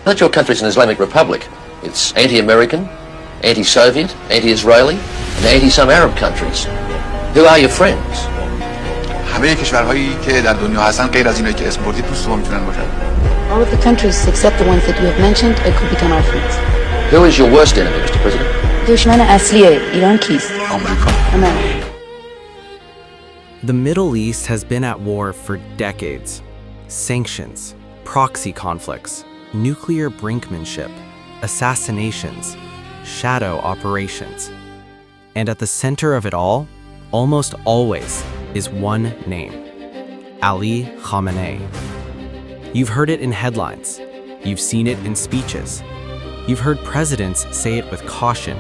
That your country's an Islamic republic. It's anti-American, anti-Soviet, anti-Israeli, and anti-some Arab countries. Who are your friends? همه کشورهایی که در دنیا هستن غیر از اینایی که اسم بردید دوست ما میتونن باشن. All of the countries except the ones that you have mentioned could become our friends. Who is your worst enemy, Mr. President? دشمن اصلی ایران کیست؟ آمریکا. America. The Middle East has been at war for decades. Sanctions, proxy conflicts, nuclear brinkmanship, assassinations, shadow operations. And at the center of it all, almost always, is one name: Ali Khamenei. You've heard it in headlines. You've seen it in speeches. You've heard presidents say it with caution.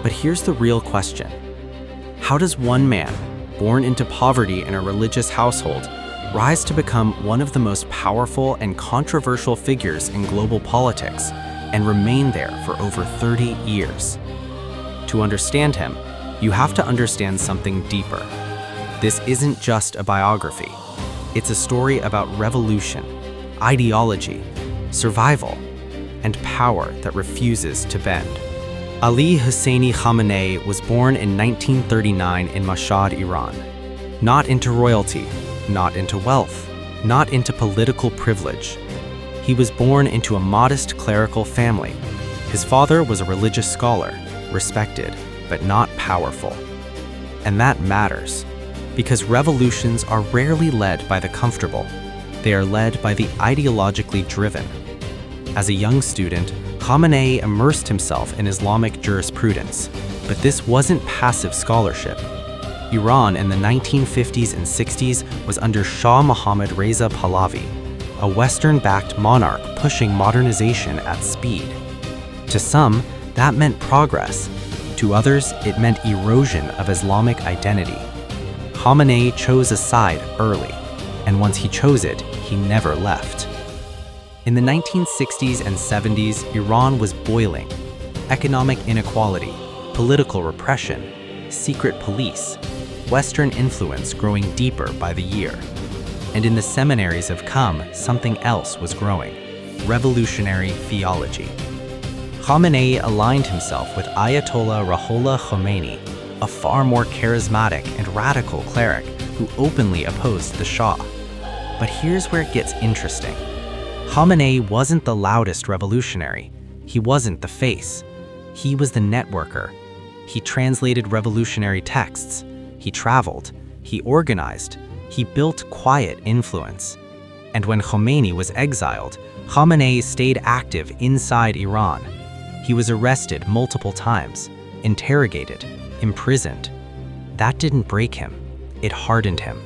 But here's the real question. How does one man, born into poverty in a religious household, rise to become one of the most powerful and controversial figures in global politics and remain there for over 30 years? To understand him, you have to understand something deeper. This isn't just a biography. It's a story about revolution, ideology, survival, and power that refuses to bend. Ali Husseini Khamenei was born in 1939 in Mashhad, Iran. Not into royalty, not into wealth, not into political privilege. He was born into a modest clerical family. His father was a religious scholar, respected, but not powerful. And that matters, because revolutions are rarely led by the comfortable. They are led by the ideologically driven. As a young student, Khamenei immersed himself in Islamic jurisprudence, but this wasn't passive scholarship. Iran in the 1950s and 60s was under Shah Mohammad Reza Pahlavi, a Western-backed monarch pushing modernization at speed. To some, that meant progress. To others, it meant erosion of Islamic identity. Khamenei chose a side early, and once he chose it, he never left. In the 1960s and 70s, Iran was boiling. Economic inequality, political repression, secret police, Western influence growing deeper by the year. And in the seminaries of Qom, something else was growing: revolutionary theology. Khamenei aligned himself with Ayatollah Ali Khamenei, a far more charismatic and radical cleric who openly opposed the Shah. But here's where it gets interesting. Khamenei wasn't the loudest revolutionary. He wasn't the face. He was the networker. He translated revolutionary texts. He traveled. He organized. He built quiet influence. And when Khomeini was exiled, Khamenei stayed active inside Iran. He was arrested multiple times, interrogated, imprisoned. That didn't break him. It hardened him.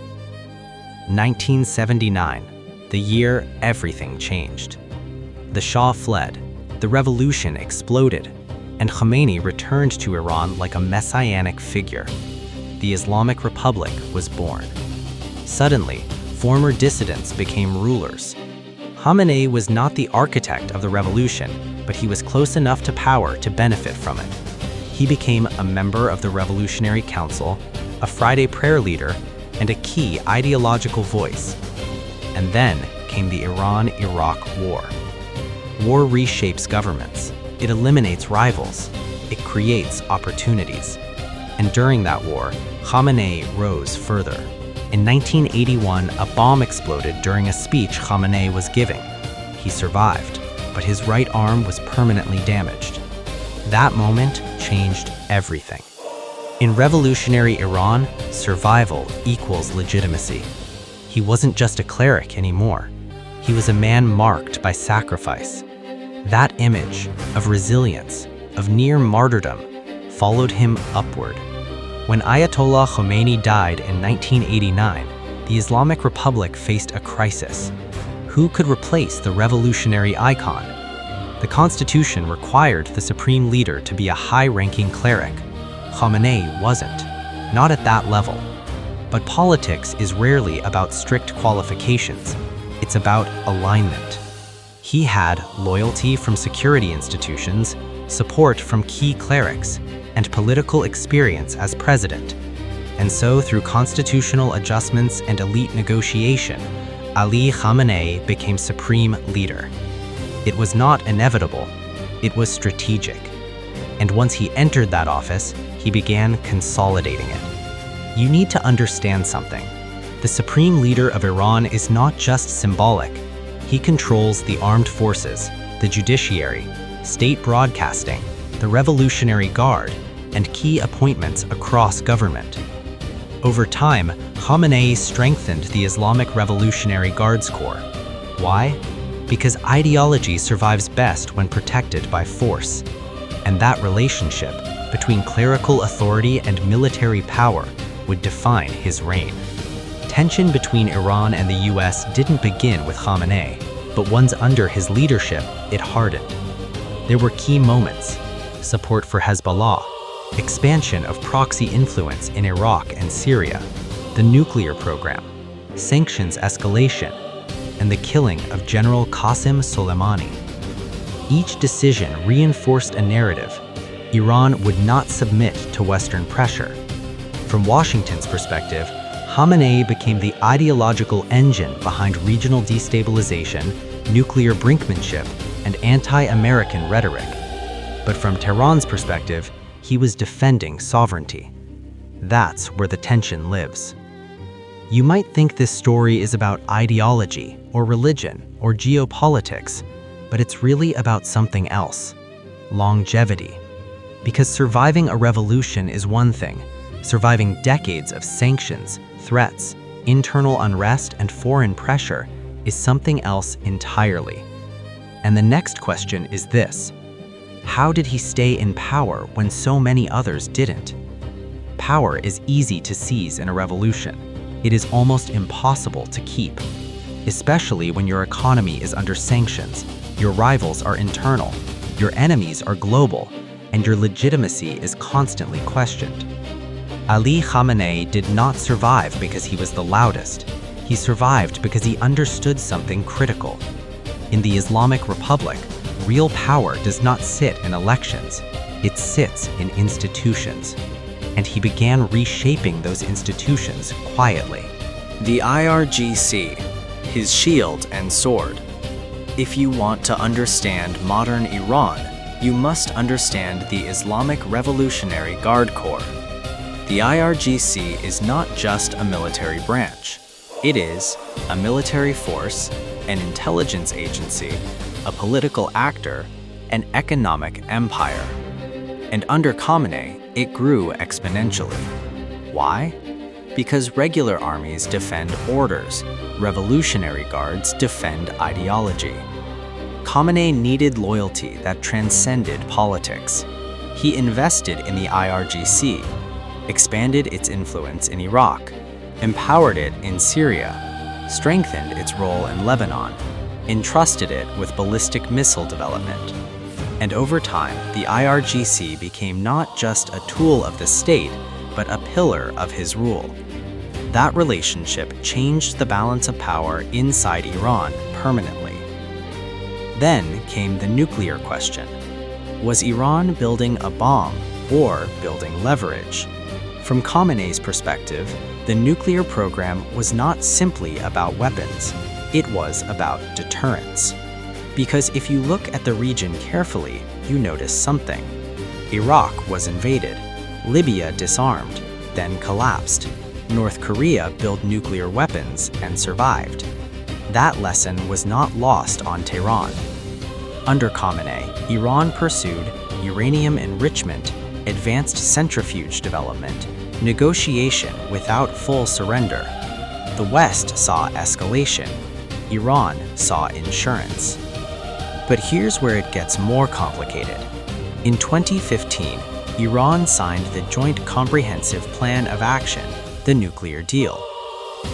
1979, the year everything changed. The Shah fled, the revolution exploded, and Khomeini returned to Iran like a messianic figure. The Islamic Republic was born. Suddenly, former dissidents became rulers. Khamenei was not the architect of the revolution, but he was close enough to power to benefit from it. He became a member of the Revolutionary Council, a Friday prayer leader, and a key ideological voice. And then came the Iran-Iraq War. War reshapes governments. It eliminates rivals. It creates opportunities. And during that war, Khamenei rose further. In 1981, a bomb exploded during a speech Khamenei was giving. He survived, but his right arm was permanently damaged. That moment changed everything. In revolutionary Iran, survival equals legitimacy. He wasn't just a cleric anymore. He was a man marked by sacrifice. That image of resilience, of near martyrdom, followed him upward. When Ayatollah Khamenei died in 1989, the Islamic Republic faced a crisis. Who could replace the revolutionary icon? The constitution required the supreme leader to be a high-ranking cleric. Khamenei wasn't, not at that level. But politics is rarely about strict qualifications. It's about alignment. He had loyalty from security institutions, support from key clerics, and political experience as president. And so, through constitutional adjustments and elite negotiation, Ali Khamenei became supreme leader. It was not inevitable, it was strategic. And once he entered that office, he began consolidating it. You need to understand something. The supreme leader of Iran is not just symbolic. He controls the armed forces, the judiciary, state broadcasting, the Revolutionary Guard, and key appointments across government. Over time, Khamenei strengthened the Islamic Revolutionary Guards Corps. Why? Because ideology survives best when protected by force. And that relationship between clerical authority and military power would define his reign. Tension between Iran and the US didn't begin with Khamenei, but once under his leadership, it hardened. There were key moments: support for Hezbollah, expansion of proxy influence in Iraq and Syria, the nuclear program, sanctions escalation, and the killing of General Qassem Soleimani. Each decision reinforced a narrative. Iran would not submit to Western pressure. From Washington's perspective, Khamenei became the ideological engine behind regional destabilization, nuclear brinkmanship, and anti-American rhetoric. But from Tehran's perspective, he was defending sovereignty. That's where the tension lives. You might think this story is about ideology, or religion, or geopolitics, but it's really about something else: longevity. Because surviving a revolution is one thing, surviving decades of sanctions, threats, internal unrest, and foreign pressure is something else entirely. And the next question is this: how did he stay in power when so many others didn't? Power is easy to seize in a revolution. It is almost impossible to keep, especially when your economy is under sanctions, your rivals are internal, your enemies are global, and your legitimacy is constantly questioned. Ali Khamenei did not survive because he was the loudest. He survived because he understood something critical. In the Islamic Republic, real power does not sit in elections. It sits in institutions. And he began reshaping those institutions quietly. The IRGC, his shield and sword. If you want to understand modern Iran, you must understand the Islamic Revolutionary Guard Corps. The IRGC is not just a military branch. It is a military force, an intelligence agency, a political actor, an economic empire. And under Khamenei, it grew exponentially. Why? Because regular armies defend orders, revolutionary guards defend ideology. Khamenei needed loyalty that transcended politics. He invested in the IRGC, expanded its influence in Iraq, empowered it in Syria, strengthened its role in Lebanon, entrusted it with ballistic missile development. And over time, the IRGC became not just a tool of the state, but a pillar of his rule. That relationship changed the balance of power inside Iran permanently. Then came the nuclear question. Was Iran building a bomb or building leverage? From Khamenei's perspective, the nuclear program was not simply about weapons. It was about deterrence. Because if you look at the region carefully, you notice something. Iraq was invaded, Libya disarmed, then collapsed. North Korea built nuclear weapons and survived. That lesson was not lost on Tehran. Under Khamenei, Iran pursued uranium enrichment, advanced centrifuge development, negotiation without full surrender. The West saw escalation. Iran saw insurance. But here's where it gets more complicated. In 2015, Iran signed the Joint Comprehensive Plan of Action, the nuclear deal.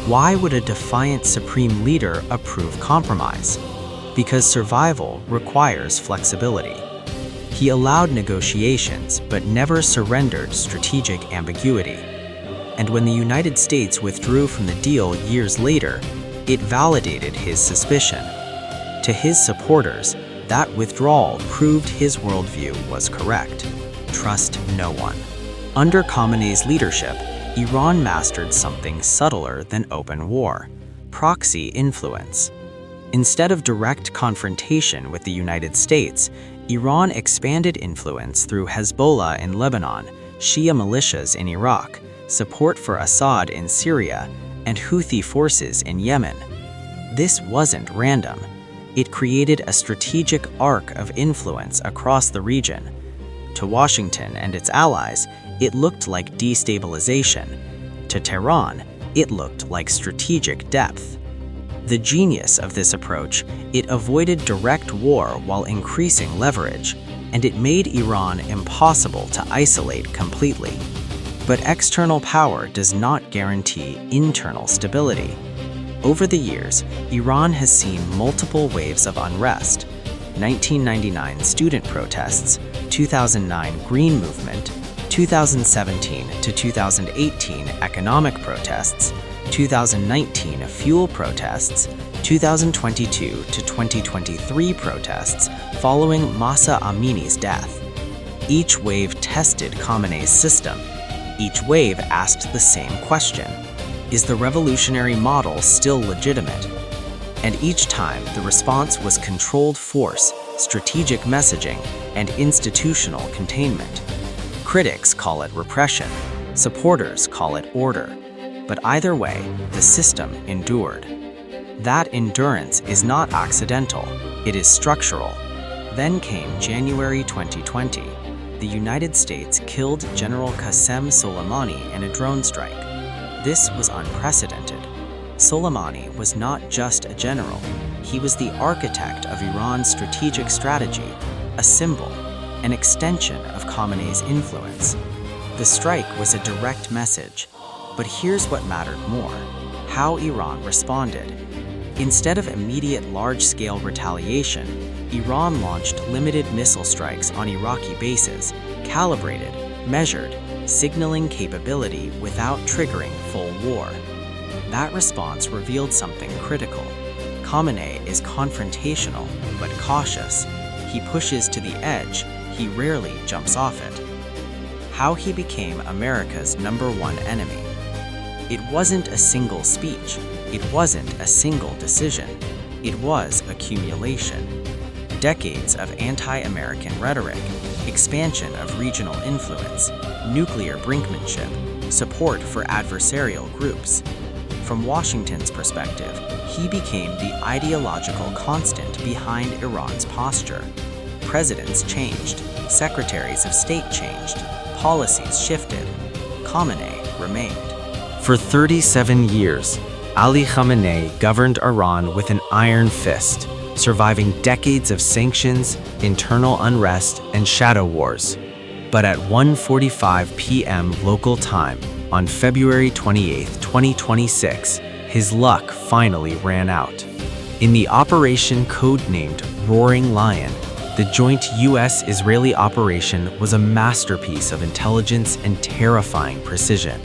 Why would a defiant supreme leader approve compromise? Because survival requires flexibility. He allowed negotiations, but never surrendered strategic ambiguity. And when the United States withdrew from the deal years later, it validated his suspicion. To his supporters, that withdrawal proved his worldview was correct. Trust no one. Under Khamenei's leadership, Iran mastered something subtler than open war: proxy influence. Instead of direct confrontation with the United States, Iran expanded influence through Hezbollah in Lebanon, Shia militias in Iraq, support for Assad in Syria, and Houthi forces in Yemen. This wasn't random. It created a strategic arc of influence across the region. To Washington and its allies, it looked like destabilization. To Tehran, it looked like strategic depth. The genius of this approach, it avoided direct war while increasing leverage, and it made Iran impossible to isolate completely. But external power does not guarantee internal stability. Over the years, Iran has seen multiple waves of unrest: 1999 student protests, 2009 Green Movement, 2017 to 2018 economic protests, 2019 fuel protests, 2022 to 2023 protests following Mahsa Amini's death. Each wave tested Khamenei's system. Each wave asked the same question: is the revolutionary model still legitimate? And each time, the response was controlled force, strategic messaging, and institutional containment. Critics call it repression. Supporters call it order. But either way, the system endured. That endurance is not accidental, it is structural. Then came January 2020. The United States killed General Qassem Soleimani in a drone strike. This was unprecedented. Soleimani was not just a general, he was the architect of Iran's strategic strategy, a symbol, an extension of Khamenei's influence. The strike was a direct message. But here's what mattered more: how Iran responded. Instead of immediate large-scale retaliation, Iran launched limited missile strikes on Iraqi bases, calibrated, measured, signaling capability without triggering full war. That response revealed something critical. Khamenei is confrontational, but cautious. He pushes to the edge, he rarely jumps off it. How he became America's #1 enemy. It wasn't a single speech. It wasn't a single decision. It was accumulation. Decades of anti-American rhetoric, expansion of regional influence, nuclear brinkmanship, support for adversarial groups. From Washington's perspective, he became the ideological constant behind Iran's posture. Presidents changed, secretaries of state changed, policies shifted. Khamenei remained. For 37 years, Ali Khamenei governed Iran with an iron fist, surviving decades of sanctions, internal unrest, and shadow wars. But at 1:45 p.m. local time, on February 28, 2026, his luck finally ran out. In the operation codenamed Roaring Lion, the joint U.S.-Israeli operation was a masterpiece of intelligence and terrifying precision.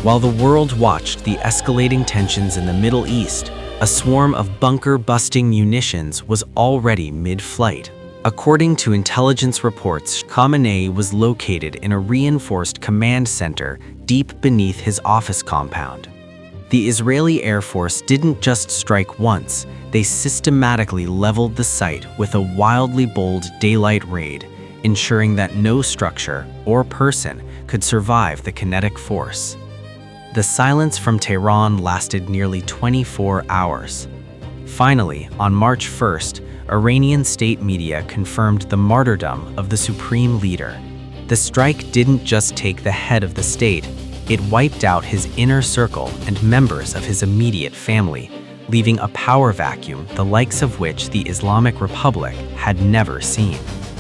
While the world watched the escalating tensions in the Middle East, a swarm of bunker-busting munitions was already mid-flight. According to intelligence reports, Khamenei was located in a reinforced command center deep beneath his office compound. The Israeli Air Force didn't just strike once, they systematically leveled the site with a wildly bold daylight raid, ensuring that no structure or person could survive the kinetic force. The silence from Tehran lasted nearly 24 hours. Finally, on March 1st, Iranian state media confirmed the martyrdom of the supreme leader. The strike didn't just take the head of the state, it wiped out his inner circle and members of his immediate family, leaving a power vacuum the likes of which the Islamic Republic had never seen.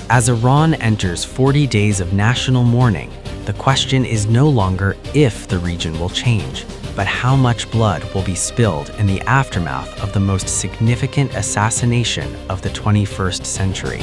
As Iran enters 40 days of national mourning, the question is no longer if the region will change, but how much blood will be spilled in the aftermath of the most significant assassination of the 21st century.